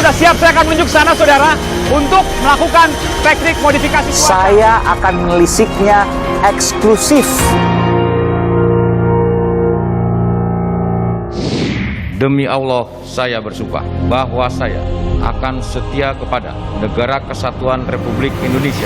sudah siap, saya akan menunjuk sana, saudara, untuk melakukan teknik modifikasi cuaca. Saya akan menelisiknya eksklusif. Demi Allah, saya bersumpah bahwa saya akan setia kepada Negara Kesatuan Republik Indonesia.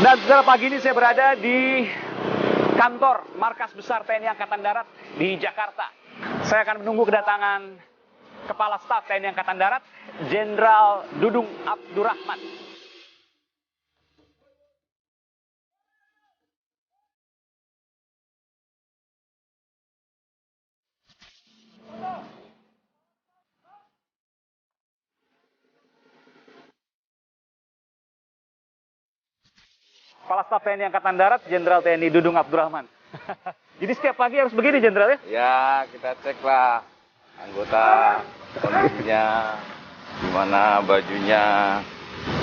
Dan saudara, pagi ini saya berada di kantor Markas Besar TNI Angkatan Darat di Jakarta. Saya akan menunggu kedatangan Kepala Staf TNI Angkatan Darat, Jenderal Dudung Abdurrahman. Kepala Staf TNI Angkatan Darat, Jenderal TNI Dudung Abdurrahman. Jadi setiap pagi harus begini, Jenderal, ya? Ya, kita cek lah anggota, kondisinya, gimana bajunya.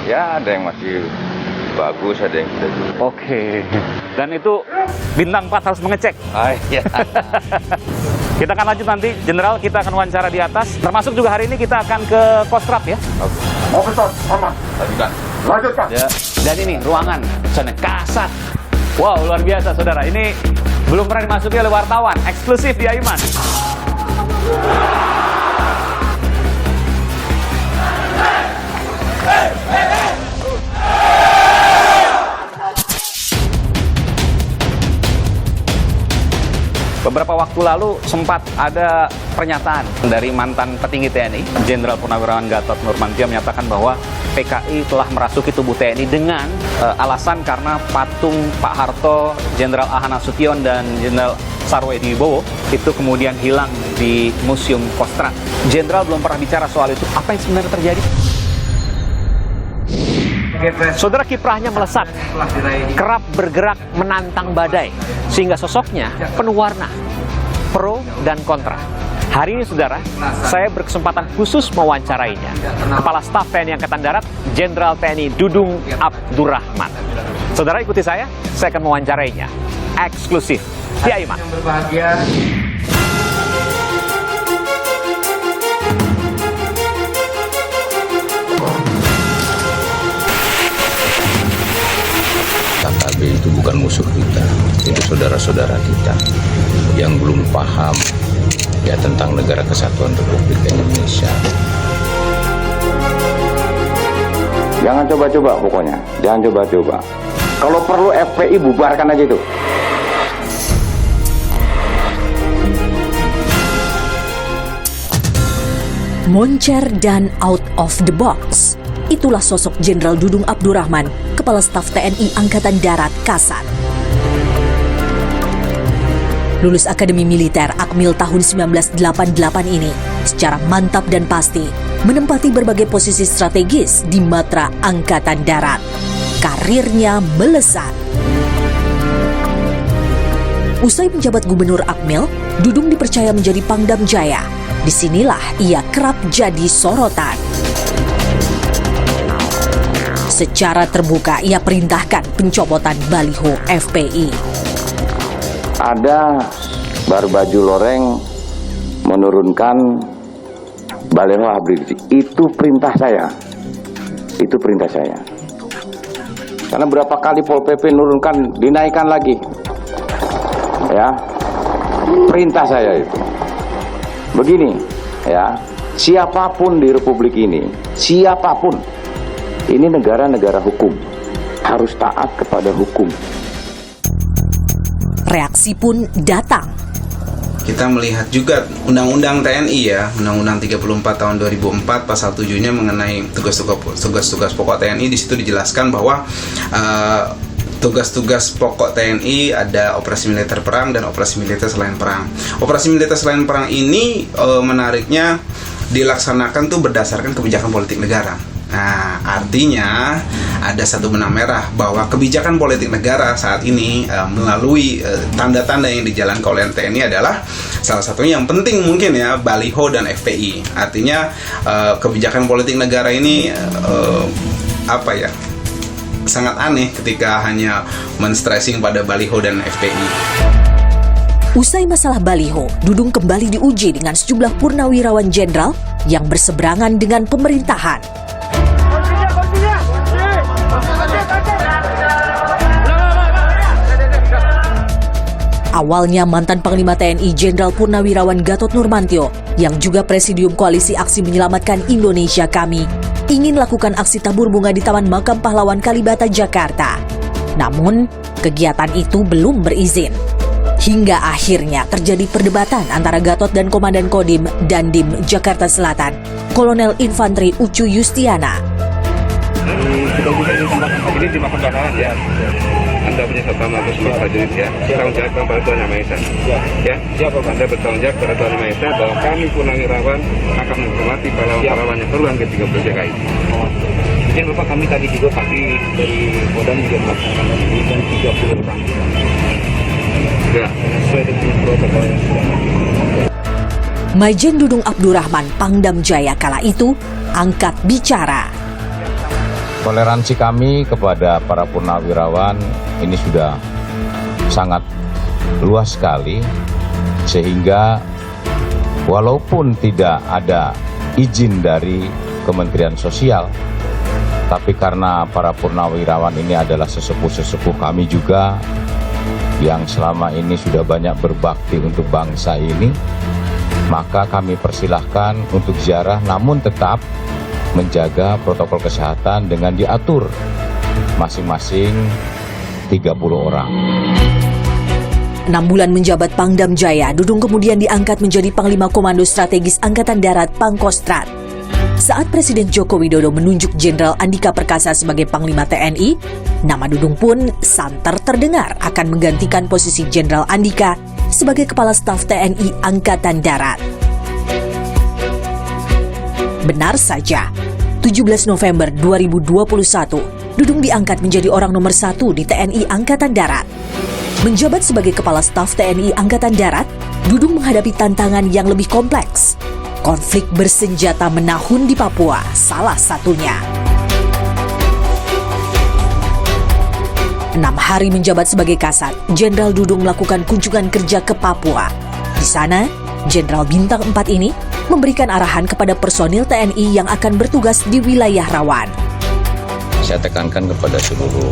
Ya, ada yang masih bagus, ada yang tidak juga. Oke. Dan itu bintang 4 harus mengecek. Iya. Kita akan lanjut nanti, Jenderal, kita akan wawancara di atas. Termasuk juga hari ini kita akan ke Kostrap, ya? Oke. Officer, aman. Lanjutkan. Lanjutkan. Ya. Dan ini ruangan sana kasat. Wow, luar biasa, saudara. Ini belum pernah dimasuki oleh wartawan, eksklusif di Aiman. Beberapa waktu lalu sempat ada pernyataan dari mantan petinggi TNI, Jenderal Purnawirawan Gatot Nurmantio, menyatakan bahwa PKI telah merasuki tubuh TNI dengan alasan karena patung Pak Harto, Jenderal Ahana Sution, dan Jenderal Sarwoedi Wibowo itu kemudian hilang di Museum Kostrad. Jenderal belum pernah bicara soal itu. Apa yang sebenarnya terjadi? Saudara, kiprahnya melesat, kerap bergerak menantang badai, sehingga sosoknya penuh warna, pro dan kontra. Hari ini, saudara, saya berkesempatan khusus mewawancarainya. Kepala Staf TNI Angkatan Darat, Jenderal TNI Dudung Abdurrahman. Saudara, ikuti saya akan mewawancarainya. Eksklusif di Aiman. KKB itu bukan musuh kita, itu saudara-saudara kita yang belum paham ya tentang Negara Kesatuan Republik Indonesia. Jangan coba-coba pokoknya. Jangan coba-coba. Kalau perlu FPI bubarkan aja itu. Moncer dan out of the box. Itulah sosok Jenderal Dudung Abdurrahman, Kepala Staf TNI Angkatan Darat Kasat. Lulus Akademi Militer Akmil tahun 1988 ini secara mantap dan pasti menempati berbagai posisi strategis di matra Angkatan Darat. Karirnya melesat. Usai menjabat Gubernur Akmil, Dudung dipercaya menjadi Pangdam Jaya. Disinilah ia kerap jadi sorotan. Secara terbuka ia perintahkan pencopotan baliho FPI. Ada Barbaju Loreng menurunkan baliho Habib Rizik. Itu perintah saya. Itu perintah saya. Karena berapa kali Pol PP nurunkan, dinaikkan lagi. Ya. Perintah saya itu. Begini, ya. Siapapun di Republik ini, siapapun, ini negara-negara hukum, harus taat kepada hukum. Reaksi pun datang. Kita melihat juga Undang-Undang TNI ya, Undang-Undang 34 tahun 2004 pasal 7-nya mengenai tugas-tugas pokok TNI. Di situ dijelaskan bahwa tugas-tugas pokok TNI ada operasi militer perang dan operasi militer selain perang. Operasi militer selain perang ini menariknya dilaksanakan tuh berdasarkan kebijakan politik negara. Nah, artinya ada satu benang merah bahwa kebijakan politik negara saat ini melalui tanda-tanda yang dijalankan oleh TNI adalah salah satunya yang penting mungkin ya, baliho dan FPI. Artinya kebijakan politik negara ini sangat aneh ketika hanya men-stressing pada baliho dan FPI. Usai masalah baliho, Dudung kembali diuji dengan sejumlah purnawirawan jenderal yang berseberangan dengan pemerintahan. Awalnya mantan Panglima TNI Jenderal Purnawirawan Gatot Nurmantio yang juga Presidium Koalisi Aksi Menyelamatkan Indonesia Kami ingin lakukan aksi tabur bunga di Taman Makam Pahlawan Kalibata, Jakarta. Namun, kegiatan itu belum berizin. Hingga akhirnya terjadi perdebatan antara Gatot dan Komandan Kodim Dandim Jakarta Selatan, Kolonel Infanteri Ucu Yustiana. Ini di Makam Pahlawan ya. Anda punya sama semua prajurit ya. Bertanggung jawab kepada Tuhan Yang Maha Esa. Ya, siapa Anda bertanggung jawab kepada Tuhan Yang Maha Esa bahwa kami purnawirawan akan menghormati pahlawan-pahlawan yang terulang ke-30 DKI. Mungkin Bapak, kami tadi juga pagi dari Kodam juga melaksanakan dan 30 orang. Ya, sesuai dengan protokol yang sudah. Majen Dudung Abdurrahman Pangdam Jaya kala itu angkat bicara. Toleransi kami kepada para purnawirawan ini sudah sangat luas sekali, sehingga walaupun tidak ada izin dari Kementerian Sosial, tapi karena para purnawirawan ini adalah sesepuh-sesepuh kami juga yang selama ini sudah banyak berbakti untuk bangsa ini, maka kami persilahkan untuk ziarah, namun tetap menjaga protokol kesehatan dengan diatur masing-masing 30 orang. 6 bulan menjabat Pangdam Jaya, Dudung kemudian diangkat menjadi Panglima Komando Strategis Angkatan Darat Pangkostrat. Saat Presiden Joko Widodo menunjuk Jenderal Andika Perkasa sebagai Panglima TNI, nama Dudung pun santer terdengar akan menggantikan posisi Jenderal Andika sebagai Kepala Staf TNI Angkatan Darat. Benar saja, 17 November 2021, Dudung diangkat menjadi orang nomor 1 di TNI Angkatan Darat. Menjabat sebagai Kepala Staf TNI Angkatan Darat, Dudung menghadapi tantangan yang lebih kompleks. Konflik bersenjata menahun di Papua, salah satunya. 6 hari menjabat sebagai Kasat, Jenderal Dudung melakukan kunjungan kerja ke Papua. Di sana, Jenderal Bintang 4 ini memberikan arahan kepada personil TNI yang akan bertugas di wilayah rawan. Saya tekankan kepada seluruh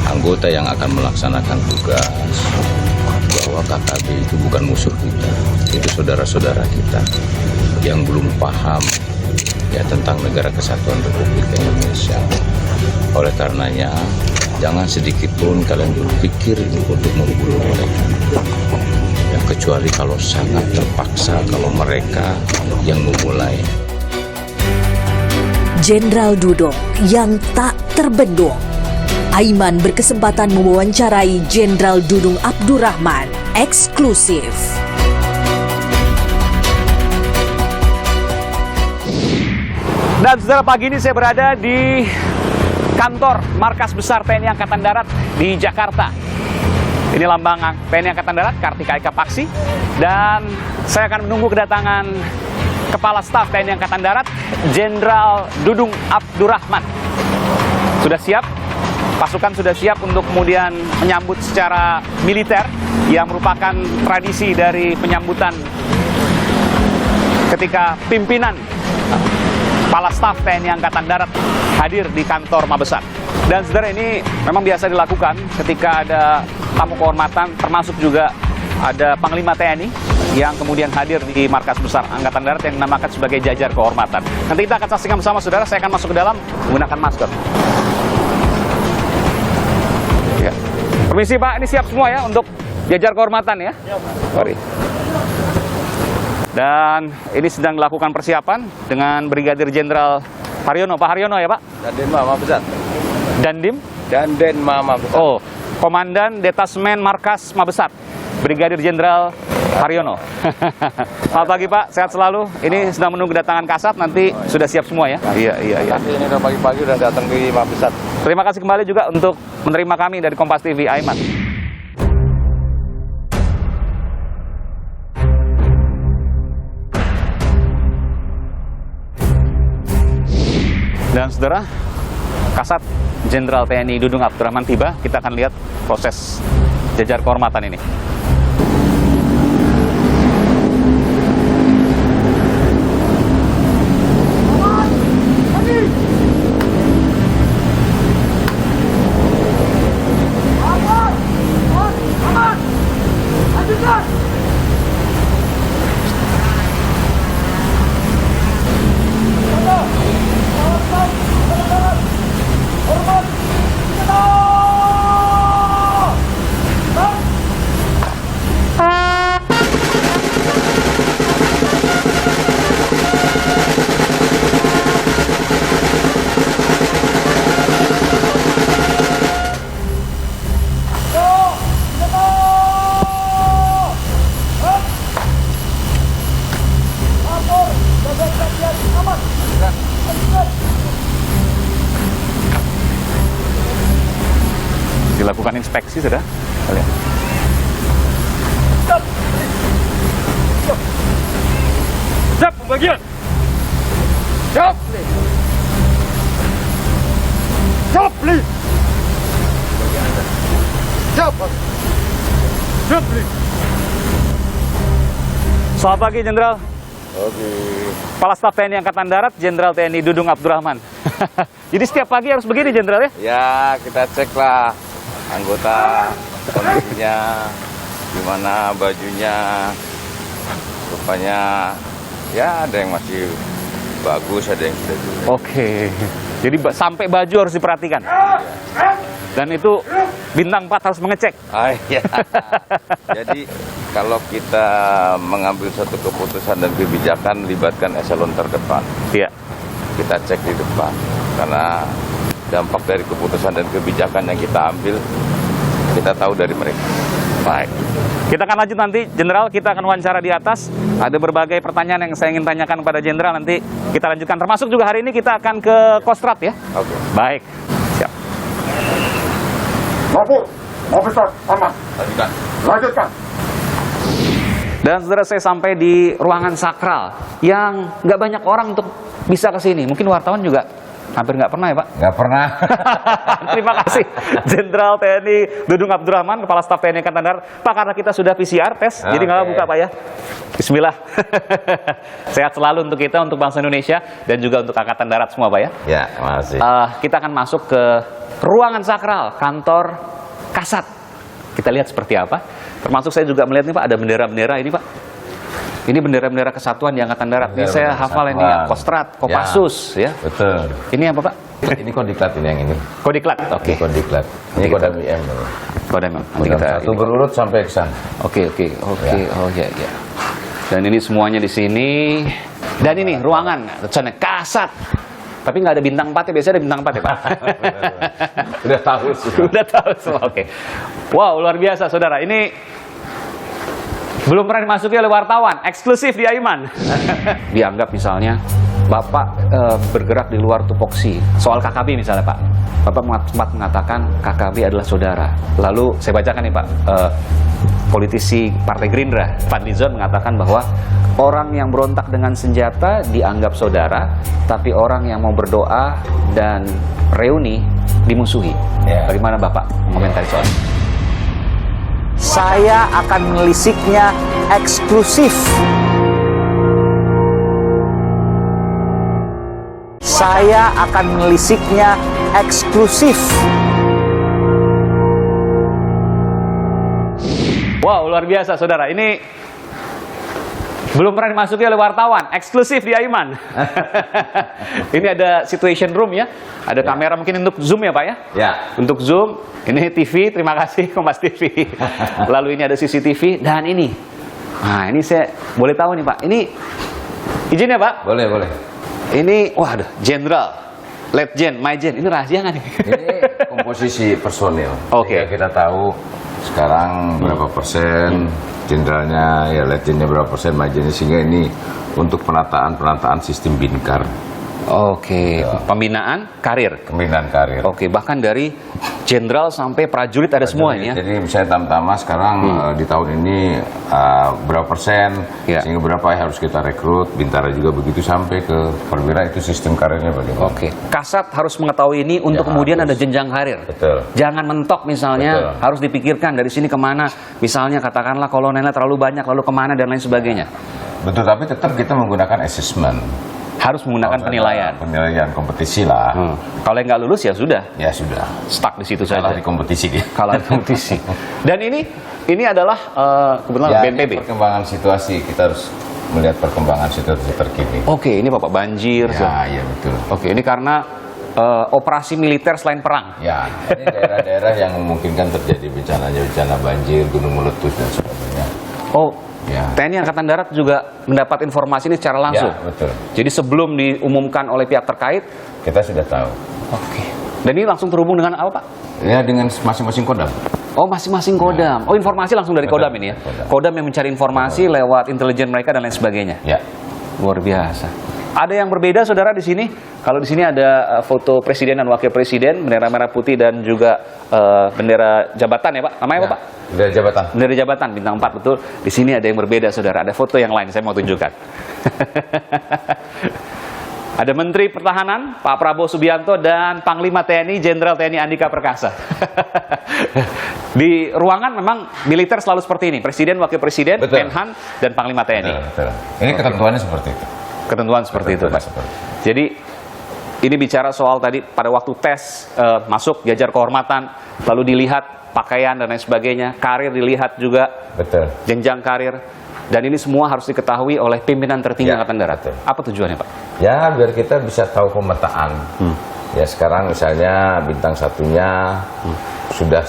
anggota yang akan melaksanakan tugas bahwa KKB itu bukan musuh kita, itu saudara-saudara kita yang belum paham ya tentang Negara Kesatuan Republik Indonesia. Oleh karenanya, jangan sedikit pun kalian berpikir untuk membunuh mereka. Ya, kecuali kalau sangat terpaksa, kalau mereka yang memulai. Jenderal Dudung yang tak terbendung. Aiman berkesempatan mewawancarai Jenderal Dudung Abdurrahman eksklusif. Dan saudara, pagi ini saya berada di kantor Markas Besar TNI Angkatan Darat di Jakarta. Ini lambang TNI Angkatan Darat, Kartika Eka Paksi. Dan saya akan menunggu kedatangan Kepala Staf TNI Angkatan Darat, Jenderal Dudung Abdurrahman. Sudah siap, pasukan sudah siap untuk kemudian menyambut secara militer yang merupakan tradisi dari penyambutan ketika pimpinan Kepala Staf TNI Angkatan Darat hadir di kantor Mabesar. Dan saudara, ini memang biasa dilakukan ketika ada tamu kehormatan, termasuk juga ada Panglima TNI yang kemudian hadir di Markas Besar Angkatan Darat yang dinamakan sebagai jajar kehormatan. Nanti kita akan saksikan bersama saudara, saya akan masuk ke dalam menggunakan masker. Ya. Permisi Pak, ini siap semua ya untuk jajar kehormatan ya? Mari. Dan ini sedang dilakukan persiapan dengan Brigadir Jenderal Haryono. Pak Haryono ya Pak? Dandim Mama Besar. Dandim? Danden Mama Besar. Oh, Komandan Detasmen Markas Mabesar. Brigadir Jenderal Haryono. Selamat pagi Pak, sehat selalu. Ini sedang menunggu kedatangan Kasat, nanti sudah siap semua ya? Iya. Ini udah pagi-pagi udah datang di Mabesat. Terima kasih kembali juga untuk menerima kami dari Kompas TV, Aiman. Dan saudara, Kasat Jenderal TNI Dudung Abdurrahman tiba. Kita akan lihat proses jajar kehormatan ini. Dilakukan inspeksi, sudah. Lihat. Siap, pembagian. Siap. Siap, Li. Siap. Siap, Li. Selamat pagi, Jenderal. Oke. Kepala Staf TNI Angkatan Darat, Jenderal TNI Dudung Abdurrahman. Jadi setiap pagi harus begini, Jenderal ya? Ya, kita cek lah anggota kondisinya, gimana bajunya, rupanya ya ada yang masih bagus, ada yang sudah jelek. Oke. Jadi sampai baju harus diperhatikan. Dan itu bintang 4 harus mengecek. Iya. Jadi kalau kita mengambil satu keputusan dan kebijakan, libatkan eselon terdepan. Iya. Kita cek di depan, karena dampak dari keputusan dan kebijakan yang kita ambil, kita tahu dari mereka. Baik. Kita akan lanjut nanti, Jenderal. Kita akan wawancara di atas. Ada berbagai pertanyaan yang saya ingin tanyakan kepada Jenderal. Nanti kita lanjutkan. Termasuk juga hari ini kita akan ke Kostrad ya. Oke. Baik. Siap. Mabesat, aman. Lanjutkan. Lanjutkan. Dan saudara, saya sampai di ruangan sakral yang nggak banyak orang untuk bisa ke sini. Mungkin wartawan juga hampir nggak pernah ya Pak? Nggak pernah. Terima kasih Jenderal TNI Dudung Abdurrahman, Kepala Staf TNI Angkatan Darat. Pak, karena kita sudah PCR tes, jadi nggak buka Pak ya. Bismillah. Sehat selalu untuk kita, untuk bangsa Indonesia, dan juga untuk Angkatan Darat semua Pak ya. Ya, makasih. Kita akan masuk ke ruangan sakral kantor Kasat. Kita lihat seperti apa. Termasuk saya juga melihat nih Pak, ada bendera-bendera ini Pak. Ini bendera-bendera kesatuan di Angkatan Darat. Ini saya hafal ini ya, Kostrad, Kopassus ya. Betul. Ini apa Pak? Ini Kodiklat ini yang ini. Kodiklat. Oke. Ini Kodiklat. Ini Kodam IM. Kodam. Nanti Kodam kita satu berurut sampai ke sana. Oke. Ya. Oh ya. Dan ini semuanya di sini. Dan ini ruangan sana Kasat. Tapi nggak ada bintang 4 ya, biasanya ada bintang 4 ya Pak. Udah tahu sih. Udah tahu semua. Oke. Wow, luar biasa Saudara. Ini belum pernah dimasuki oleh wartawan, eksklusif di Aiman. Dianggap misalnya Bapak bergerak di luar tupoksi, soal KKB misalnya Pak. Bapak sempat mengatakan KKB adalah saudara. Lalu saya bacakan nih Pak, politisi Partai Gerindra, Fadlizon mengatakan bahwa orang yang berontak dengan senjata dianggap saudara, tapi orang yang mau berdoa dan reuni dimusuhi. Ya. Bagaimana Bapak mengomentari soal ini? Saya akan menelisiknya eksklusif. Saya akan menelisiknya eksklusif. Wow, luar biasa Saudara. Ini belum pernah dimasuki oleh wartawan, eksklusif di Aiman. Ini ada situation room ya. Ada kamera mungkin untuk zoom ya Pak ya? Ya. Untuk zoom. Ini TV, terima kasih Kompas TV. Lalu ini ada CCTV dan ini. Nah, ini saya boleh tahu nih Pak. Ini izin ya Pak? Boleh. Ini, waduh, Jenderal, Letjen, Maijen. Ini rahasia nggak nih? Ini komposisi personil. Oke. Sehingga kita tahu sekarang berapa persen, jenderalnya ya letjennya berapa persen, majennya, sehingga ini untuk penataan sistem Binkar. Oke, pembinaan karir. Pembinaan karir. Oke, bahkan dari jenderal sampai prajurit ada semua ini ya. Jadi misalnya Tamtama sekarang di tahun ini berapa persen, sehingga berapa yang harus kita rekrut, Bintara juga begitu sampai ke perwira, itu sistem karirnya bagaimana. Oke, Kasat harus mengetahui ini untuk kemudian ada jenjang karir. Betul. Jangan mentok misalnya, harus dipikirkan dari sini kemana. Misalnya katakanlah kolonelnya terlalu banyak, lalu kemana dan lain sebagainya. Betul, tapi tetap kita menggunakan assessment. Harus menggunakan penilaian. Penilaian kompetisi lah. Kalau yang nggak lulus ya sudah. Ya sudah. Stuck di situ saja. Kalah di kompetisi dia. Kalah di kompetisi. Dan ini adalah kebetulan ya, BNPB. Perkembangan situasi, kita harus melihat perkembangan situasi terkini. Oke, ini Bapak banjir. Ya, betul. Oke, ini karena operasi militer selain perang. Ya, ini daerah-daerah yang memungkinkan terjadi bencana banjir, gunung meletus dan sebagainya. Oh, ya. TNI Angkatan Darat juga mendapat informasi ini secara langsung. Ya, betul. Jadi sebelum diumumkan oleh pihak terkait, kita sudah tahu. Oke. Dan ini langsung terhubung dengan apa, Pak? Ya, dengan masing-masing kodam. Oh, masing-masing kodam. Oh, informasi langsung dari kodam ini ya? Kodam yang mencari informasi lewat intelijen mereka dan lain sebagainya. Ya. Luar biasa. Ada yang berbeda, saudara, di sini. Kalau di sini ada foto presiden dan wakil presiden, bendera merah putih dan juga bendera jabatan ya, Pak. Namanya apa, Pak? Bendera jabatan. Bendera jabatan bintang 4, betul. Di sini ada yang berbeda, saudara. Ada foto yang lain, saya mau tunjukkan. Ada Menteri Pertahanan, Pak Prabowo Subianto, dan Panglima TNI, Jenderal TNI Andika Perkasa. Di ruangan memang militer selalu seperti ini. Presiden, wakil presiden, Menhan, dan Panglima TNI. Betul. Ini ketentuannya seperti itu. Ketentuan seperti itu, Pak. Jadi ini bicara soal tadi pada waktu tes masuk jajar kehormatan, lalu dilihat pakaian dan lain sebagainya, karir dilihat juga, betul, jenjang karir, dan ini semua harus diketahui oleh pimpinan tertinggi Angkatan Darat. Apa tujuannya, Pak? Ya, biar kita bisa tahu pemetaan. Ya, sekarang misalnya bintang satunya sudah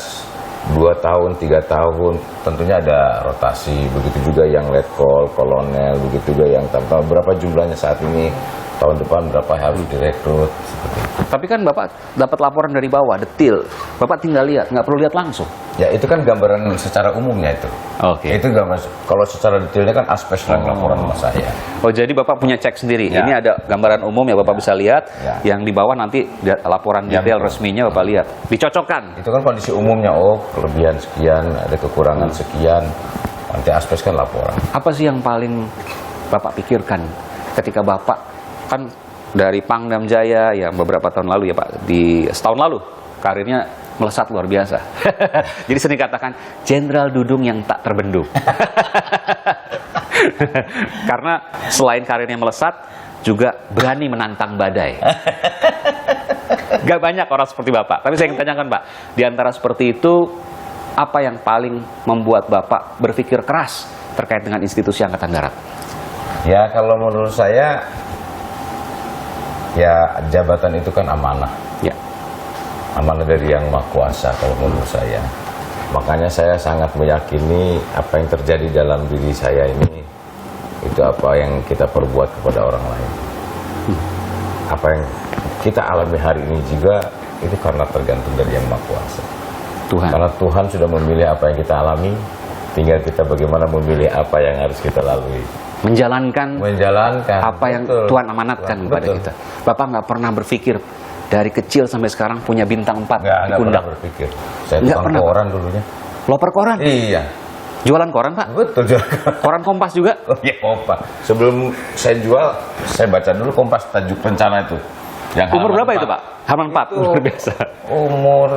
2 tahun, 3 tahun, tentunya ada rotasi. Begitu juga yang letkol, kolonel, begitu juga yang tamtama. Berapa jumlahnya saat ini, tahun depan berapa harus direkrut. Tapi kan Bapak dapat laporan dari bawah, detil. Bapak tinggal lihat, nggak perlu lihat langsung. Ya, itu kan gambaran secara umumnya itu. Oke. Itu gambar. Kalau secara detailnya kan aspek laporan sama saya. Oh, jadi Bapak punya cek sendiri. Ya. Ini ada gambaran umum ya Bapak bisa lihat. Ya. Yang di bawah nanti laporan detail resminya Bapak lihat. Dicocokkan. Itu kan kondisi umumnya. Oh, kelebihan sekian, ada kekurangan sekian. Nanti aspek kan laporan. Apa sih yang paling Bapak pikirkan ketika Bapak kan dari Pangdam Jaya yang beberapa tahun lalu ya Pak, di setahun lalu karirnya melesat luar biasa. Jadi sering katakan Jenderal Dudung yang tak terbendung. Karena selain karirnya melesat, juga berani menantang badai. Gak banyak orang seperti Bapak. Tapi saya ingin tanyakan Pak, di antara seperti itu, apa yang paling membuat Bapak berpikir keras terkait dengan institusi Angkatan Darat? Ya, kalau menurut saya, ya jabatan itu kan amanah. Ya. Amanah dari Yang Maha Kuasa kalau menurut saya. Makanya saya sangat meyakini apa yang terjadi dalam diri saya ini, itu apa yang kita perbuat kepada orang lain. Apa yang kita alami hari ini juga, itu karena tergantung dari Yang Maha Kuasa. Tuhan. Karena Tuhan sudah memilih apa yang kita alami, tinggal kita bagaimana memilih apa yang harus kita lalui. Menjalankan apa yang betul, Tuhan amanatkan kepada kita. Bapak nggak pernah berpikir dari kecil sampai sekarang punya bintang 4 di Nggak pundak? pernah berpikir. Saya tukang koran dulunya. Loper koran? Iya. Jualan koran, Pak? Betul, jualan koran. Koran Kompas juga? Oh iya, Kompas. Sebelum saya jual, saya baca dulu Kompas, tajuk rencana itu. Yang umur berapa itu, Pak? Halaman 4, luar biasa. Umur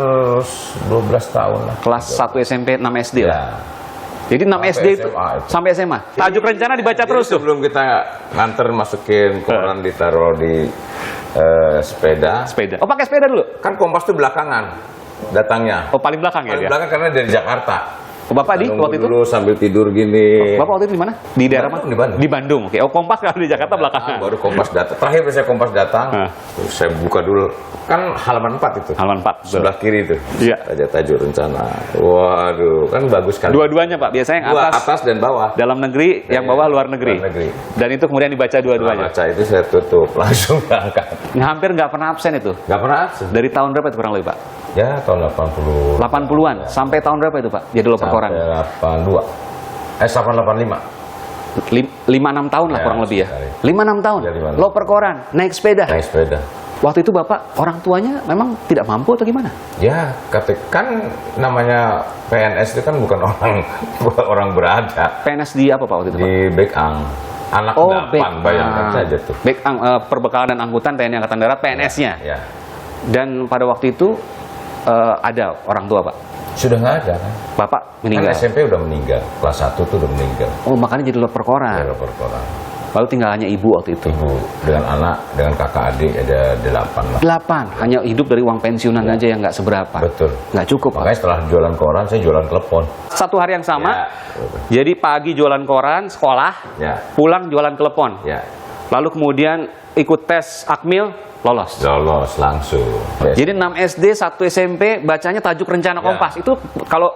12 tahun lah. Kelas 1 SMP, 6 SD lah. Ya. Jadi 6 Sampai SD itu SMA itu. sampai SMA. Tajuk rencana dibaca terus tuh. Sebelum kita nganter masukin koran ditaruh di sepeda. Oh, pakai sepeda dulu? Kan Kompas tuh belakangan datangnya. Oh, paling belakang ya Paling dia? belakang karena dari Jakarta. Oh, Bapak di waktu itu? Dulu sambil tidur gini. Bapak waktu itu di mana? Di daerah mana? Di Bandung. Di Bandung. Oke. Oh, Kompas kalau di Jakarta belakangan. Baru Kompas datang. Terakhir saya Kompas datang, terus saya buka dulu. Kan halaman 4 itu. Halaman 4. Sebelah kiri itu. Iya. Ada tajuk rencana. Waduh, kan bagus sekali. Dua-duanya, Pak. Biasanya yang atas dan bawah. Dalam negeri, yang bawah luar negeri. Luar negeri. Dan itu kemudian dibaca dua-duanya. Baca itu saya tutup, langsung angkat. Hampir nggak pernah absen itu. Nggak pernah absen. Dari tahun berapa itu kurang lebih, Pak? Ya, tahun 80. 80-an. Sampai tahun berapa itu Pak? Jadi loper koran? Sampai 85. 5-6 tahun lah Ya, kurang lebih ya. sekali. 5-6 tahun. Ya, 5-6. Loper koran, naik sepeda. Naik sepeda. Waktu itu Bapak orang tuanya memang tidak mampu atau gimana? Ya, kan namanya PNS itu kan bukan orang berada. PNS di apa Pak waktu itu Pak? Di Bekang. Anak 8, bayangkan saja tuh. Perbekalan dan Angkutan TNI Angkatan Darat, PNS-nya. Ya. Dan pada waktu itu ada orang tua Pak? Sudah nggak ada kan? Bapak meninggal? Kan SMP udah meninggal, kelas 1 tuh udah meninggal. Oh, makanya jadi loper koran. Ya, loper koran. Lalu tinggal hanya ibu waktu itu? Ibu dengan anak, dengan kakak adik ada 8 lah. 8? Hanya hidup dari uang pensiunan aja yang nggak seberapa? Betul. Nggak cukup Pak? Makanya setelah jualan koran, saya jualan telepon. Satu hari yang sama, Ya. jadi pagi jualan koran, sekolah, Ya. pulang jualan telepon. Ya. Lalu kemudian ikut tes Akmil, lolos. Lolos langsung. Jadi 6 SD, 1 SMP, bacanya tajuk rencana Kompas. Itu kalau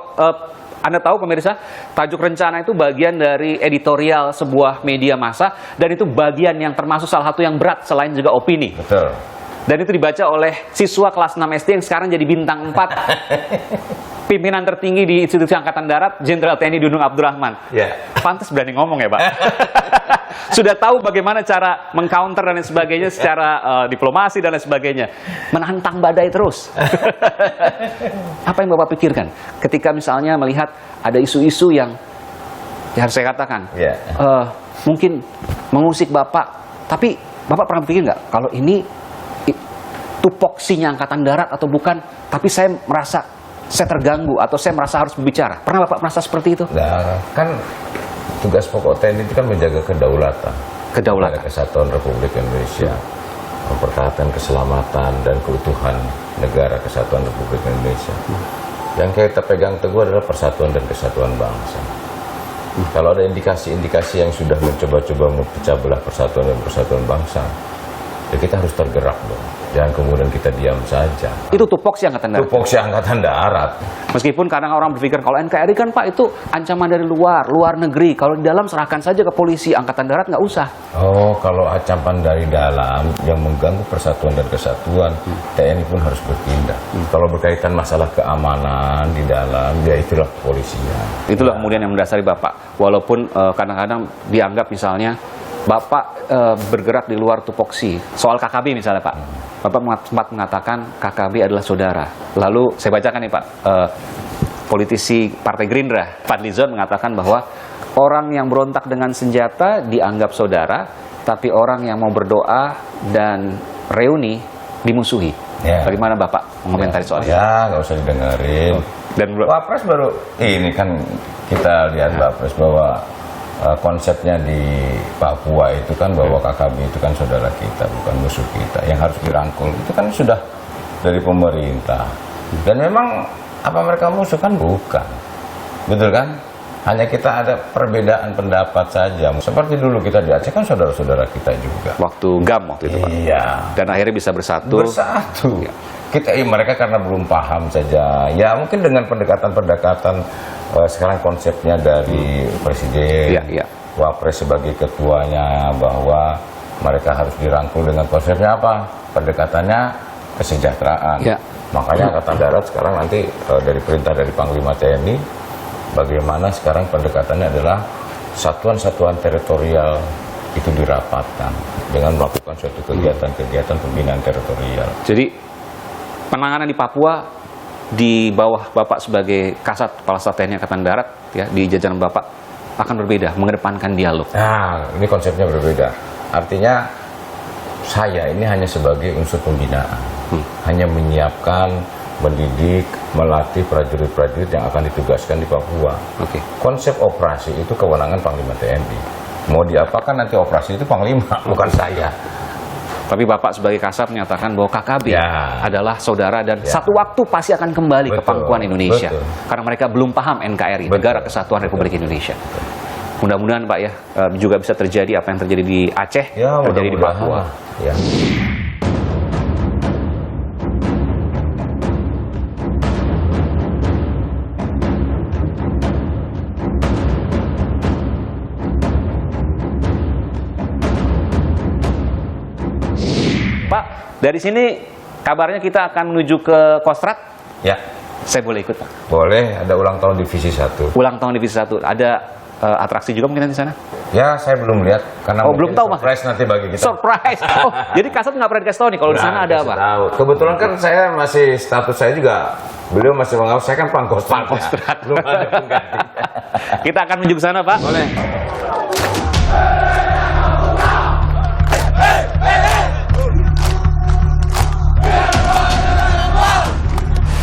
Anda tahu pemirsa, tajuk rencana itu bagian dari editorial sebuah media massa, dan itu bagian yang termasuk salah satu yang berat selain juga opini. Betul. Dan itu dibaca oleh siswa kelas 6 SD yang sekarang jadi bintang 4 pimpinan tertinggi di Institusi Angkatan Darat, Jenderal TNI Dudung Abdurrahman. Ya. Pantas berani ngomong ya Pak. Sudah tahu bagaimana cara mengcounter dan lain sebagainya secara diplomasi dan lain sebagainya. Menantang badai terus. Apa yang Bapak pikirkan ketika misalnya melihat ada isu-isu yang ya harus saya katakan mungkin mengusik Bapak, tapi Bapak pernah pikir nggak kalau ini tupoksinya Angkatan Darat atau bukan, tapi saya merasa saya terganggu atau saya merasa harus berbicara. Pernah Bapak merasa seperti itu? Nah, kan tugas pokok TNI itu kan menjaga kedaulatan, kesatuan Republik Indonesia, mempertahankan keselamatan dan keutuhan negara kesatuan Republik Indonesia. Yang kita pegang teguh adalah persatuan dan kesatuan bangsa. Kalau ada indikasi-indikasi yang sudah mencoba-coba memecah belah persatuan dan persatuan bangsa, ya kita harus tergerak dong. Jangan kemudian kita diam saja. Itu tupoksi Angkatan Darat? Tupoksi Angkatan Darat. Meskipun kadang orang berpikir kalau NKRI kan Pak itu ancaman dari luar negeri. Kalau di dalam serahkan saja ke polisi, Angkatan Darat nggak usah. Oh, kalau ancaman dari dalam yang mengganggu persatuan dan kesatuan, TNI pun harus bertindak. Kalau berkaitan masalah keamanan di dalam, ya itulah kepolisian. Itulah kemudian yang mendasari Bapak. Walaupun kadang-kadang dianggap misalnya Bapak bergerak di luar tupoksi. Soal KKB misalnya Pak. Bapak sempat mengatakan KKB adalah saudara. Lalu saya bacakan nih Pak, politisi Partai Gerindra, Fadlizon mengatakan bahwa orang yang berontak dengan senjata dianggap saudara, tapi orang yang mau berdoa dan reuni dimusuhi. Ya. Bagaimana Bapak mengomentari soal itu? Ya, nggak usah didengerin. Dan Wapres baru ini kan kita lihat Wapres bahwa konsepnya di Papua itu kan bahwa KKB itu kan saudara kita, bukan musuh kita. Yang harus dirangkul itu kan sudah dari pemerintah. Dan memang apa mereka musuh kan bukan, betul kan? Hanya kita ada perbedaan pendapat saja. Seperti dulu kita di Aceh kan saudara-saudara kita juga. Waktu GAM waktu itu Pak. Iya. Dan akhirnya bisa bersatu. Bersatu. Ya. Kita mereka karena belum paham saja. Ya mungkin dengan pendekatan-pendekatan sekarang konsepnya dari Presiden, Wapres sebagai ketuanya bahwa mereka harus dirangkul dengan konsepnya apa? Pendekatannya kesejahteraan. Ya. Makanya Angkatan Darat sekarang nanti dari perintah dari Panglima TNI, bagaimana sekarang pendekatannya adalah satuan-satuan teritorial itu dirapatkan dengan melakukan suatu kegiatan-kegiatan pembinaan teritorial. Jadi penanganan di Papua di bawah Bapak sebagai Kasat Kepala Staf TNI Angkatan Darat ya, di jajaran Bapak akan berbeda, mengedepankan dialog. Nah, ini konsepnya berbeda. Artinya saya ini hanya sebagai unsur pembinaan, hanya menyiapkan, mendidik, melatih prajurit-prajurit yang akan ditugaskan di Papua. Konsep operasi itu kewenangan Panglima TNI. Mau diapakan nanti operasi itu Panglima, bukan saya. Tapi Bapak sebagai Kasat menyatakan bahwa KKB adalah saudara dan satu waktu pasti akan kembali ke pangkuan Indonesia. Karena mereka belum paham NKRI, Negara Kesatuan Republik Indonesia. Mudah-mudahan Pak ya, juga bisa terjadi apa yang terjadi di Aceh, terjadi di Papua. Ya. Pak, dari sini kabarnya kita akan menuju ke Kostrad Ya. Saya boleh ikut, Pak? Boleh, ada ulang tahun divisi 1. Ulang tahun divisi 1. Ada atraksi juga mungkin di sana? Ya, saya belum lihat karena belum tahu, Mas. surprise nanti bagi kita. Surprise. Oh, jadi Kasat nggak pernah dikasih tahu nih kalau di sana ada apa? Tahu. Kebetulan kan saya masih status saya juga, beliau masih menganggap saya kan Pangkostrat. Pangkostrat. Belum ada pengganti. Kita akan menuju ke sana, Pak. Boleh.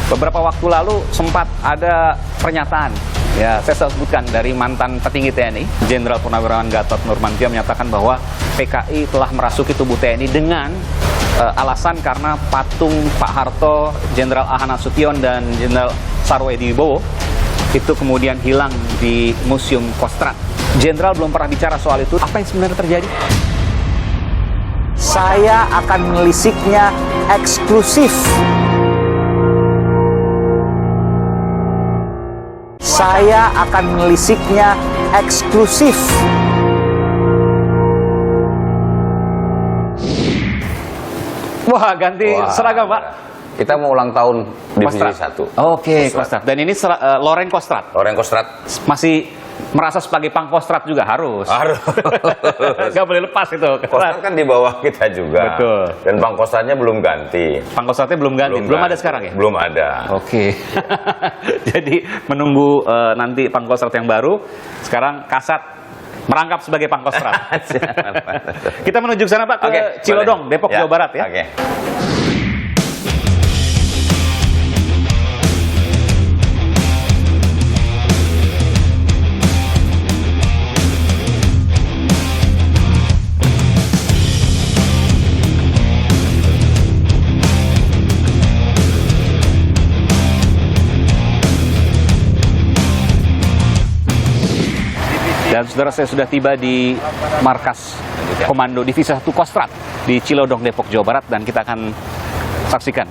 Beberapa waktu lalu sempat ada pernyataan, ya saya sebutkan, dari mantan petinggi TNI, Jenderal Purnawirawan Gatot Nurmantio menyatakan bahwa PKI telah merasuki tubuh TNI dengan alasan karena patung Pak Harto, Jenderal Aha Nasution dan Jenderal Sarwoedi Wibowo itu kemudian hilang di Museum Kostrad. Jenderal belum pernah bicara soal itu. Apa yang sebenarnya terjadi? Saya akan menelisiknya eksklusif. Saya akan menelisiknya eksklusif. Wah, ganti seragam, Pak. Kita mau ulang tahun divisi Kostrad. 1. Oke, Kostrad. Dan ini Loreng Kostrad. Loreng Kostrad. Masih merasa sebagai Pangkostrat juga harus. Harus. Nggak boleh lepas itu. Kostrad kan di bawah kita juga. Betul. Dan Pangkostratnya belum ganti. Pangkostratnya belum ganti. Belum ada sekarang ya? Belum ada. Oke. Jadi menunggu nanti Pangkostrat yang baru. Sekarang Kasat merangkap sebagai Pangkostrat. Kita menuju ke sana, Pak, ke Cilodong, boleh. Depok, Jawa Barat ya. Oke. Dan saudara, saya sudah tiba di markas Komando Divisi 1 Kostrad di Cilodong, Depok, Jawa Barat, dan kita akan saksikan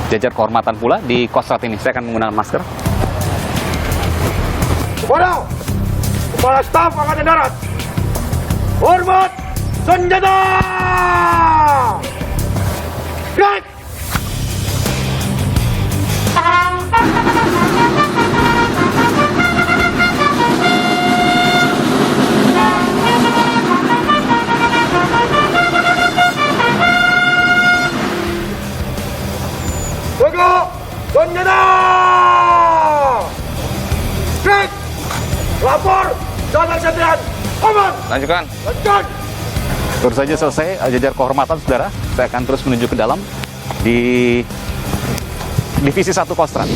jajar kehormatan pula di Kostrad ini. Saya akan menggunakan masker. Kepada Kepala Staf Angkatan Darat, hormat senjata! Gerak! Tegak! Senjata! Gerak! Lapor! Jangan sendirian! Aman! Lanjutkan. Lanjutkan! Baru saja selesai jajar kehormatan, saudara. Saya akan terus menuju ke dalam di Divisi 1 Kostrad.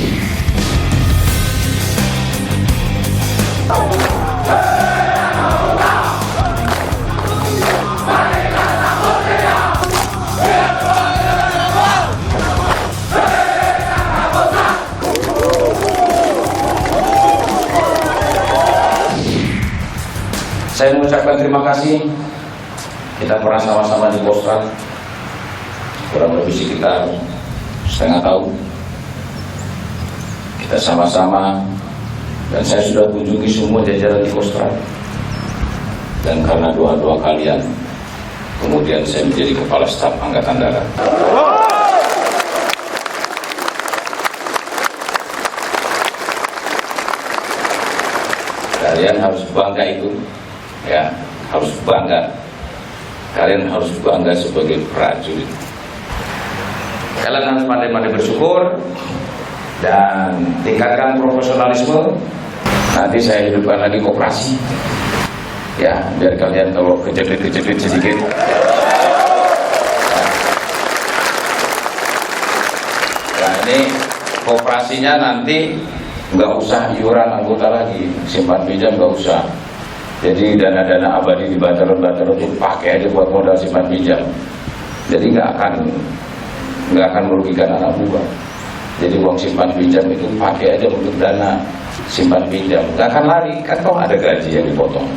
Saya mengucapkan terima kasih. Kita pernah sama-sama di Kostrad kurang lebih sekitar setengah tahun. Kita sama-sama, dan saya sudah kunjungi semua jajaran di Kostrad. Dan karena doa-doa kalian, kemudian saya menjadi Kepala Staf Angkatan Darat. Kalian harus bangga itu, ya, harus bangga. Kalian harus bangga sebagai prajurit. Kalian harus pandai-pandai bersyukur dan tingkatkan profesionalisme. Nanti saya hidupkan lagi koperasi, ya, biar kalian kalau kejepit sedikit. Nah, ini koperasinya nanti nggak usah iuran anggota lagi, simpan pinjam nggak usah. Jadi dana-dana abadi di batalon-batalon itu pakai aja buat modal simpan pinjam. Jadi nggak akan merugikan anak buah. Jadi uang simpan pinjam itu pakai aja untuk dana simpan pinjam. Nggak akan lari, kan kalau ada gaji yang dipotong.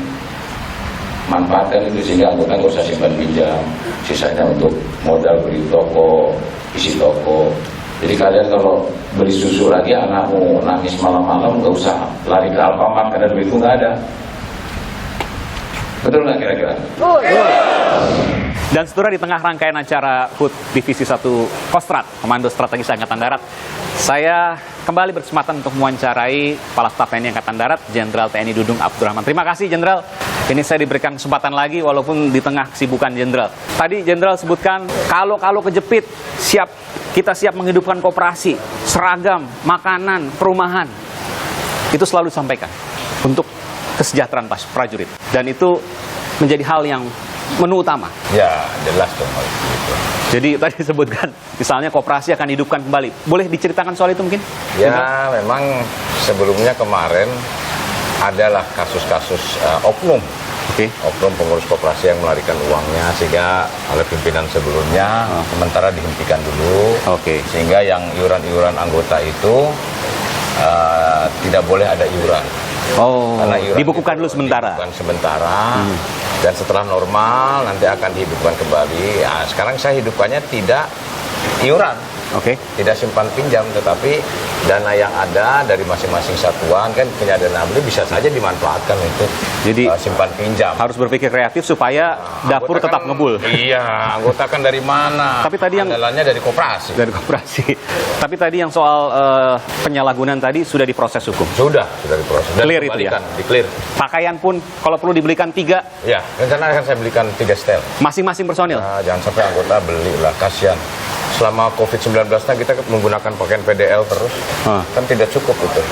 Manfaatkan itu sehingga anggota nggak usah simpan pinjam. Sisanya untuk modal beli toko, isi toko. Jadi kalian kalau beli susu lagi anakmu nangis malam-malam nggak usah lari ke Alfamart karena duit itu nggak ada. Betul nggak kira-kira? Dan saudara, di tengah rangkaian acara HUT Divisi 1 Kostrad, Komando Strategis Angkatan Darat, saya kembali berkesempatan untuk mewawancarai Kepala Staf TNI Angkatan Darat, Jenderal TNI Dudung Abdurrahman. Terima kasih, Jenderal. Ini saya diberikan kesempatan lagi walaupun di tengah kesibukan Jenderal. Tadi Jenderal sebutkan kalau kejepit, kita siap menghidupkan koperasi, seragam, makanan, perumahan. Itu selalu disampaikan untuk kesejahteraan prajurit. Dan itu menjadi hal yang menu utama. Ya, jelas dong. Gitu. Jadi tadi disebutkan, misalnya koperasi akan dihidupkan kembali. Boleh diceritakan soal itu mungkin? Ya, memang sebelumnya kemarin adalah kasus-kasus oknum. Oknum pengurus koperasi yang melarikan uangnya, sehingga oleh pimpinan sebelumnya sementara dihentikan dulu. Sehingga yang iuran-iuran anggota itu tidak boleh ada iuran. Karena iuran dibukukan dulu sementara. Dibukukan sementara. Dan setelah normal nanti akan dihidupkan kembali. Nah, sekarang saya hidupkannya tidak iuran, tidak simpan pinjam, tetapi dana yang ada dari masing-masing satuan kan punya dana beli bisa saja dimanfaatkan untuk simpan pinjam. Harus berpikir kreatif supaya dapur tetap ngebul. Iya, anggota kan dari mana? Tapi tadi yang andalannya dari koperasi. Dari koperasi. Tapi tadi yang soal penyalahgunaan tadi sudah diproses hukum. Sudah diproses. Dan clear itu ya. Di-clear. Pakaian pun kalau perlu dibelikan 3. Ya, rencana akan saya belikan 3 setel. Masing-masing personil. Jangan sampai anggota beli lah, kasihan. Selama COVID-19 kita menggunakan pakaian PDL terus, kan tidak cukup itu.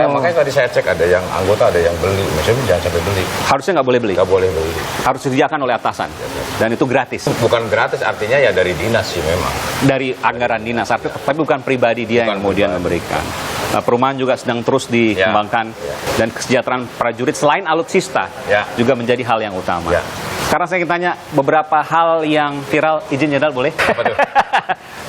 Makanya tadi saya cek ada yang anggota ada yang beli, maksudnya jangan sampai beli. Harusnya nggak boleh beli. Nggak boleh beli. Harus disediakan oleh atasan. Dan itu gratis. Bukan gratis, artinya ya dari dinas sih memang. Dari anggaran dinas, tapi bukan pribadi dia yang kemudian memberikan. Perumahan juga sedang terus dikembangkan dan kesejahteraan prajurit selain alutsista juga menjadi hal yang utama. Sekarang saya ingin tanya beberapa hal yang viral, izin Jenderal boleh? Apa tuh?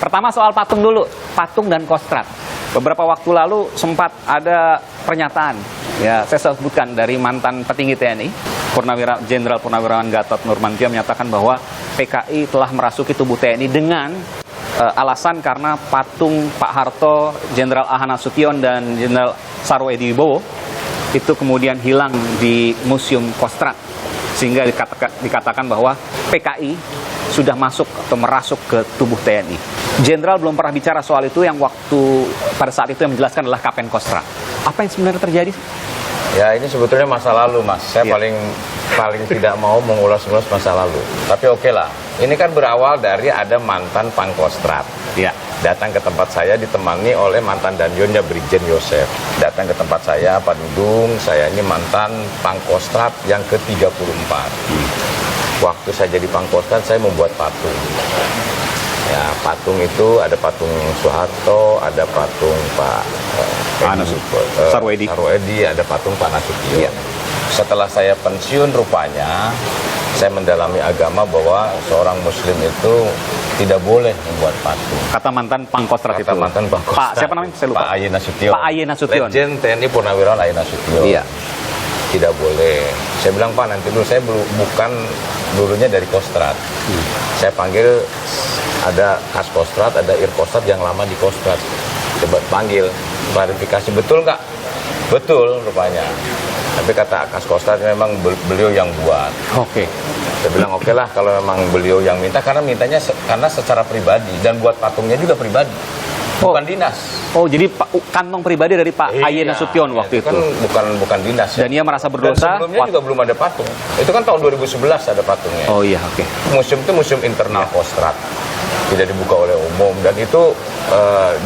Pertama soal patung dulu, patung dan kostrad. Beberapa waktu lalu sempat ada pernyataan, ya saya sebutkan dari mantan petinggi TNI, Jenderal Purnawirawan Gatot Nurmantio menyatakan bahwa PKI telah merasuki tubuh TNI dengan alasan karena patung Pak Harto, Jenderal Ahana Sution dan Jenderal Sarwoedi Wibowo itu kemudian hilang di Museum Kostrad. Sehingga dikatakan bahwa PKI sudah masuk atau merasuk ke tubuh TNI. Jenderal belum pernah bicara soal itu, yang waktu pada saat itu yang menjelaskan adalah Kapten Kostrad. Apa yang sebenarnya terjadi? Ya, ini sebetulnya masa lalu, Mas. Saya paling tidak mau mengulas-ulas masa lalu. Tapi oke lah. Ini kan berawal dari ada mantan Pangkostrad. Datang ke tempat saya ditemani oleh mantan Danjunnya Brigjen Yosef. Datang ke tempat saya, Pak Dudung, saya ini mantan Pangkostrad yang ke-34. Waktu saya jadi Pangkostrad, saya membuat patung. Ya, patung itu ada patung Soeharto, ada patung Pak Sarwoedi, ada patung Pak Nasution. Setelah saya pensiun rupanya, saya mendalami agama bahwa seorang muslim itu tidak boleh membuat patung. Kata mantan Pangkostrad itu. Mantan Pangkostrad. Pak, siapa namanya? Saya lupa. Pak Aye Nasution. Pak Aye Nasution. Legend TNI Purnawirawan Aye Nasution. Iya. Tidak boleh. Saya bilang, Pak, nanti dulu saya bukan dulunya dari Kostrad. Saya panggil ada Kas Kostrad, ada Ir Kostrad yang lama di Kostrad. Coba panggil, klarifikasi betul nggak? Betul rupanya. Tapi kata Kas Kostrad memang beliau yang buat. Saya bilang oke lah kalau memang beliau yang minta, karena mintanya karena secara pribadi dan buat patungnya juga pribadi. Bukan dinas. Jadi kantong pribadi dari Pak Aye Nasution waktu itu. Kan bukan dinas. Dan dia merasa berdosa. Dan sebelumnya juga belum ada patung. Itu kan tahun 2011 ada patungnya. Museum itu museum internal Kostrad. Tidak dibuka oleh umum, dan itu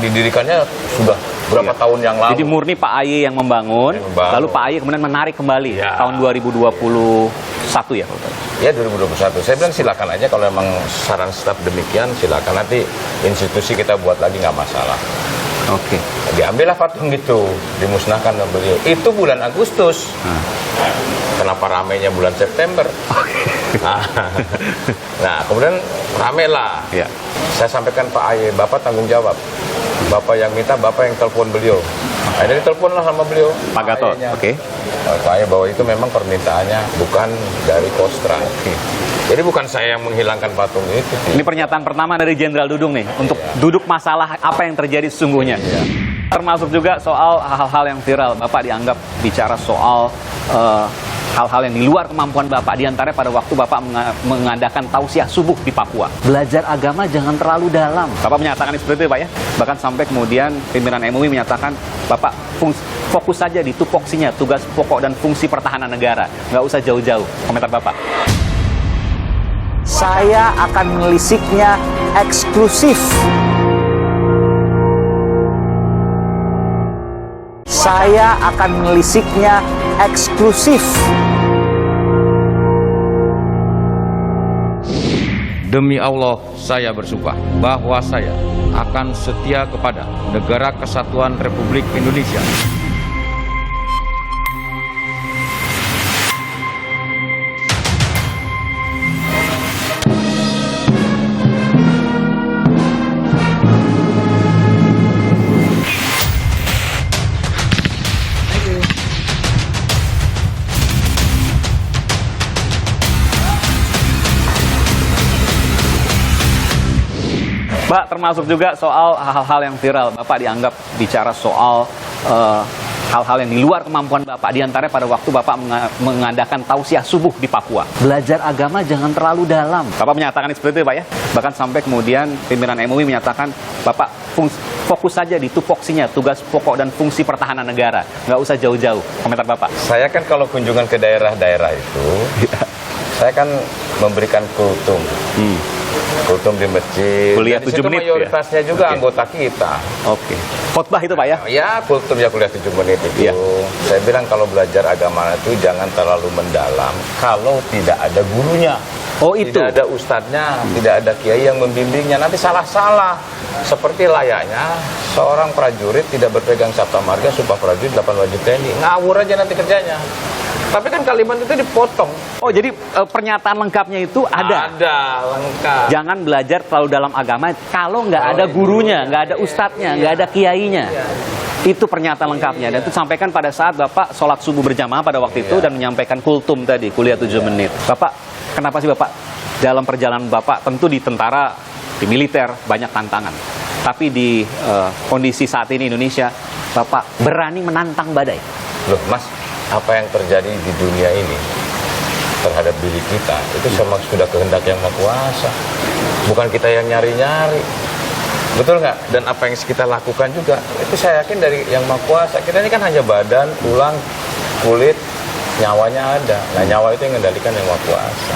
didirikannya sudah berapa tahun yang lalu. Jadi murni Pak Aye yang membangun, lalu Pak Aye kemudian menarik kembali tahun 2021 ya. Ya, 2021. Saya bilang silakan aja, kalau memang saran staf demikian silakan, nanti institusi kita buat lagi nggak masalah. Diambillah patung gitu, dimusnahkan sama beliau. Itu bulan Agustus. Kenapa ramainya bulan September? Nah, kemudian rame lah. Saya sampaikan Pak Aye, Bapak tanggung jawab. Bapak yang minta, Bapak yang telepon beliau. Akhirnya ditelepon lah sama beliau. Pak Gatot, Pak Aye bahwa itu memang permintaannya bukan dari Kostrad. Jadi bukan saya yang menghilangkan patung itu. Ini pernyataan pertama dari Jenderal Dudung nih, untuk duduk masalah apa yang terjadi sesungguhnya. Termasuk juga soal hal-hal yang viral. Bapak dianggap bicara soal hal-hal yang di luar kemampuan Bapak, diantaranya pada waktu Bapak mengadakan tausiah subuh di Papua. Belajar agama jangan terlalu dalam. Bapak menyatakan seperti itu Pak ya. Bahkan sampai kemudian pimpinan MUI menyatakan Bapak fokus saja di tupoksinya, tugas pokok dan fungsi pertahanan negara. Nggak usah jauh-jauh. Komentar Bapak. Saya akan melisiknya eksklusif. Saya akan melisiknya eksklusif. Demi Allah, saya bersumpah bahwa saya akan setia kepada Negara Kesatuan Republik Indonesia. Mbak, termasuk juga soal hal-hal yang viral. Bapak dianggap bicara soal hal-hal yang di luar kemampuan Bapak, diantaranya pada waktu Bapak mengadakan tausiah subuh di Papua. Belajar agama jangan terlalu dalam. Bapak menyatakan seperti itu Pak ya. Bahkan sampai kemudian pimpinan MUI menyatakan Bapak fokus saja di tupoksinya, tugas pokok dan fungsi pertahanan negara. Nggak usah jauh-jauh. Komentar Bapak. Saya kan kalau kunjungan ke daerah-daerah itu, saya kan memberikan kultum. Kultum di masjid. Kuliah Dan di 7 situ menit mayoritasnya juga Oke. anggota kita. Oke. Khotbah itu Pak ya? Ya, kultum ya kuliah 7 menit itu. Iya. Saya bilang kalau belajar agama itu jangan terlalu mendalam kalau tidak ada gurunya. Oh itu. Tidak ada ustadznya, tidak ada kiai yang membimbingnya. Nanti salah-salah. Seperti layaknya seorang prajurit tidak berpegang sabta marga, sumpah prajurit 8 wajib TNI. Ngawur aja nanti kerjanya. Tapi kan kalimat itu dipotong. Oh jadi pernyataan lengkapnya itu ada? Ada, lengkap. Jangan belajar terlalu dalam agama kalau nggak ada gurunya, nggak ada ustadznya, nggak ada kiainya. Itu pernyataan lengkapnya. Dan itu disampaikan pada saat Bapak sholat subuh berjamaah pada waktu itu dan menyampaikan kultum tadi, kuliah 7 menit. Bapak, kenapa sih Bapak dalam perjalanan Bapak tentu di tentara, di militer banyak tantangan. Tapi di kondisi saat ini Indonesia, Bapak berani menantang badai. Loh Mas, apa yang terjadi di dunia ini terhadap diri kita itu sama sudah kehendak yang Maha Kuasa, bukan kita yang nyari-nyari, betul nggak? Dan apa yang kita lakukan juga itu saya yakin dari yang Maha Kuasa. Kita ini kan hanya badan, tulang, kulit, nyawanya ada. Nah nyawa itu yang mengendalikan yang Maha Kuasa.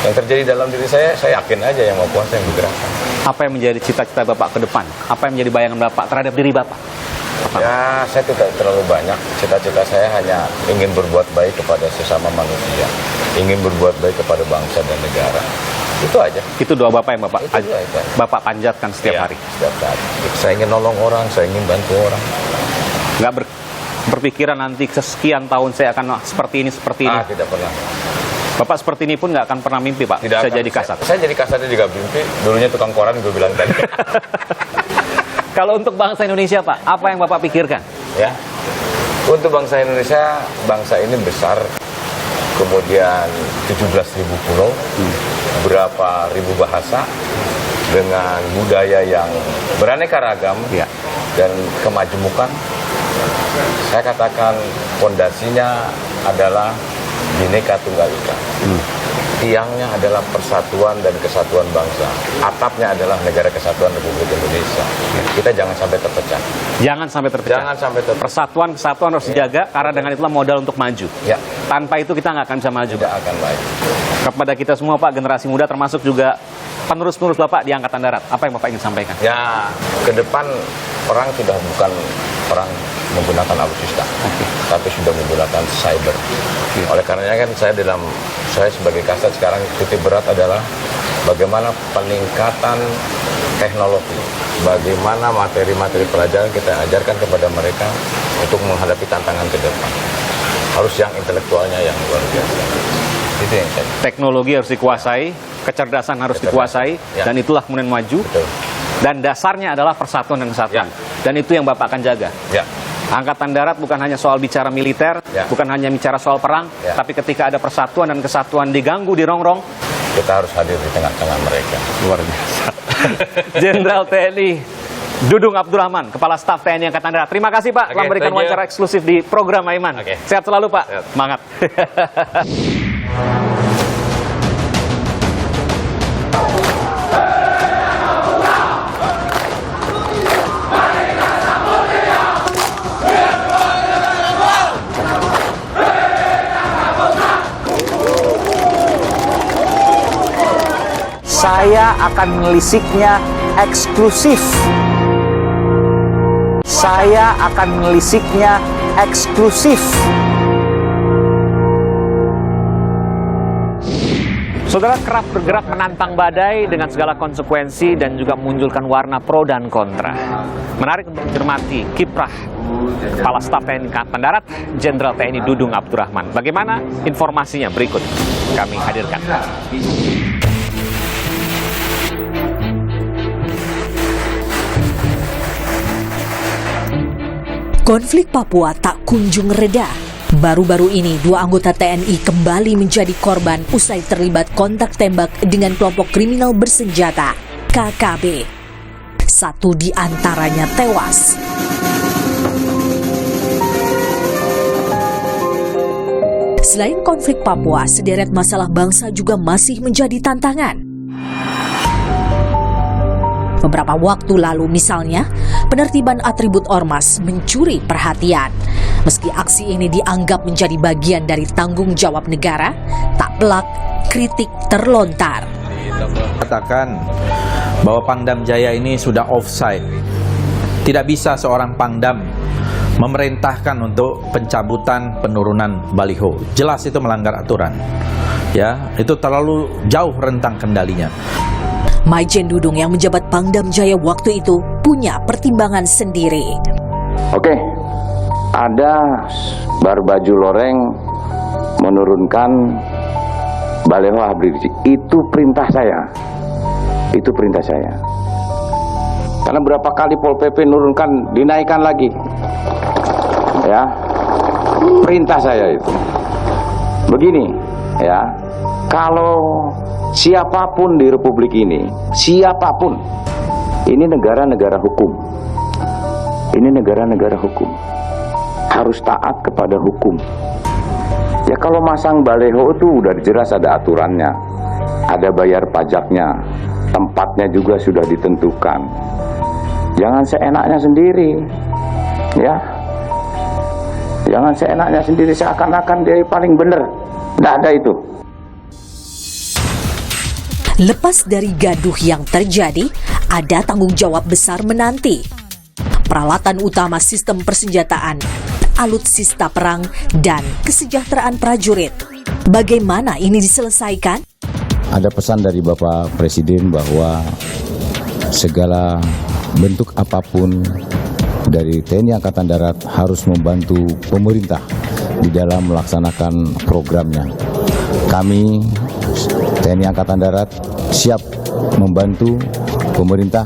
Yang terjadi dalam diri saya yakin aja yang Maha Kuasa yang bergerakkan. Apa yang menjadi cita-cita Bapak ke depan? Apa yang menjadi bayangan Bapak terhadap diri Bapak? Ya, saya tidak terlalu banyak. Cita-cita saya hanya ingin berbuat baik kepada sesama manusia, ingin berbuat baik kepada bangsa dan negara. Itu aja. Itu doa Bapak yang Bapak Itu aja. Bapak panjatkan setiap hari. Setiap hari. Saya ingin nolong orang, saya ingin bantu orang. Nggak berpikiran nanti sekian tahun saya akan seperti ini. Tidak pernah. Bapak seperti ini pun nggak akan pernah mimpi Pak. Tidak Bisa akan. jadi kasat. Saya jadi kasatnya juga mimpi. Dulunya tukang koran gue bilang tadi. Kalau untuk bangsa Indonesia Pak, apa yang Bapak pikirkan? Ya. Untuk bangsa Indonesia, bangsa ini besar. Kemudian 17.000 pulau, berapa ribu bahasa, dengan budaya yang beraneka ragam dan kemajemukan. Saya katakan fondasinya adalah Bhinneka Tunggal Ika. Tiangnya adalah persatuan dan kesatuan bangsa. Atapnya adalah Negara Kesatuan Republik Indonesia. Kita jangan sampai terpecah. Jangan sampai terpecah. Jangan sampai terpecah. Persatuan, kesatuan harus dijaga karena dengan itulah modal untuk maju. Ya. Tanpa itu kita nggak akan bisa maju. Tidak akan baik. Kepada kita semua Pak, generasi muda termasuk juga penerus-penerus Bapak di Angkatan Darat, apa yang Bapak ingin sampaikan? Ya, ke depan perang sudah bukan perang menggunakan alutsista, tapi sudah menggunakan cyber. Oleh karenanya kan saya sebagai kasat sekarang titik berat adalah bagaimana peningkatan teknologi, bagaimana materi-materi pelajaran kita ajarkan kepada mereka untuk menghadapi tantangan ke depan. Harus yang intelektualnya yang luar biasa. Itu yang saya. Teknologi harus dikuasai, kecerdasan harus dikuasai, dan itulah kemudian maju. Betul. Dan dasarnya adalah persatuan dan kesatuan. Dan itu yang Bapak akan jaga. Ya. Angkatan Darat bukan hanya soal bicara militer, bukan hanya bicara soal perang, tapi ketika ada persatuan dan kesatuan diganggu, dirongrong, kita harus hadir di tengah-tengah mereka. Luar biasa. Jenderal TNI Dudung Abdurrahman, Kepala Staf TNI Angkatan Darat. Terima kasih Pak telah memberikan wawancara eksklusif di program Aiman. Sehat selalu Pak. Semangat. Saya akan menelisiknya eksklusif. Saya akan menelisiknya eksklusif. Saudara, kerap bergerak menantang badai dengan segala konsekuensi dan juga memunculkan warna pro dan kontra. Menarik untuk mencermati kiprah Kepala Staf TNI Angkatan Darat, Jenderal TNI Dudung Abdurrahman. Bagaimana informasinya berikut kami hadirkan. Konflik Papua tak kunjung reda. Baru-baru ini, 2 anggota TNI kembali menjadi korban usai terlibat kontak tembak dengan kelompok kriminal bersenjata, KKB. 1 di antaranya tewas. Selain konflik Papua, sederet masalah bangsa juga masih menjadi tantangan. Beberapa waktu lalu misalnya, penertiban atribut ormas mencuri perhatian. Meski aksi ini dianggap menjadi bagian dari tanggung jawab negara, tak pelak kritik terlontar. Katakan bahwa Pangdam Jaya ini sudah offside. Tidak bisa seorang Pangdam memerintahkan untuk pencabutan penurunan baliho. Jelas itu melanggar aturan. Ya, itu terlalu jauh rentang kendalinya. Maijen Dudung yang menjabat Pangdam Jaya waktu itu punya pertimbangan sendiri. Oke, ada Barbaju Loreng menurunkan baleho Habib Rizik. Itu perintah saya. Itu perintah saya. Karena berapa kali Pol PP nurunkan, dinaikkan lagi. Ya, perintah saya itu. Begini, ya, kalau siapapun di Republik ini, siapapun, ini negara-negara hukum. Ini negara-negara hukum. Harus taat kepada hukum. Ya kalau masang baleho itu udah jelas ada aturannya. Ada bayar pajaknya. Tempatnya juga sudah ditentukan. Jangan seenaknya sendiri. Ya. Jangan seenaknya sendiri seakan-akan dia paling benar. Nggak ada itu. Lepas dari gaduh yang terjadi, ada tanggung jawab besar menanti. Peralatan utama sistem persenjataan, alutsista perang, dan kesejahteraan prajurit. Bagaimana ini diselesaikan? Ada pesan dari Bapak Presiden bahwa segala bentuk apapun dari TNI Angkatan Darat harus membantu pemerintah di dalam melaksanakan programnya. Kami TNI Angkatan Darat siap membantu pemerintah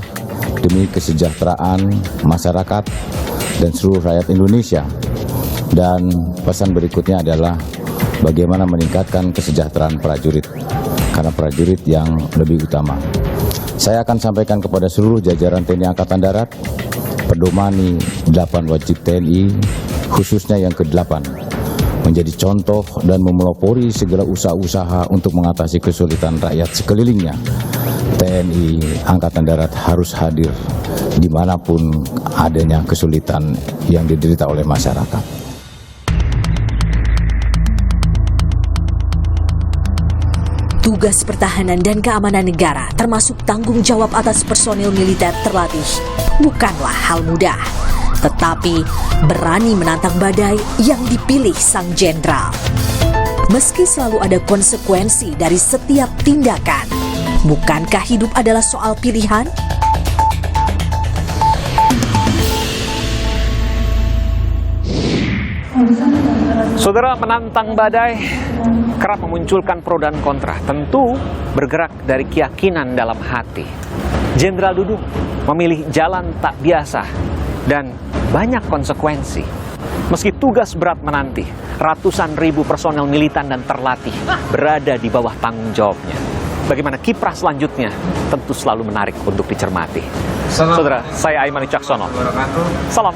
demi kesejahteraan masyarakat dan seluruh rakyat Indonesia. Dan pesan berikutnya adalah bagaimana meningkatkan kesejahteraan prajurit, karena prajurit yang lebih utama. Saya akan sampaikan kepada seluruh jajaran TNI Angkatan Darat, pedomani 8 wajib TNI, khususnya yang ke-8, menjadi contoh dan memelopori segala usaha-usaha untuk mengatasi kesulitan rakyat sekelilingnya. TNI Angkatan Darat harus hadir dimanapun adanya kesulitan yang diderita oleh masyarakat. Tugas pertahanan dan keamanan negara, termasuk tanggung jawab atas personil militer terlatih, bukanlah hal mudah. Tetapi berani menantang badai yang dipilih sang jenderal. Meski selalu ada konsekuensi dari setiap tindakan, bukankah hidup adalah soal pilihan? Saudara, menantang badai kerap memunculkan pro dan kontra, tentu bergerak dari keyakinan dalam hati. Jenderal Dudung memilih jalan tak biasa dan banyak konsekuensi. Meski tugas berat menanti, ratusan ribu personel militan dan terlatih berada di bawah tanggung jawabnya. Bagaimana kiprah selanjutnya tentu selalu menarik untuk dicermati. Saudara, saya Aiman Wicaksono. Salam.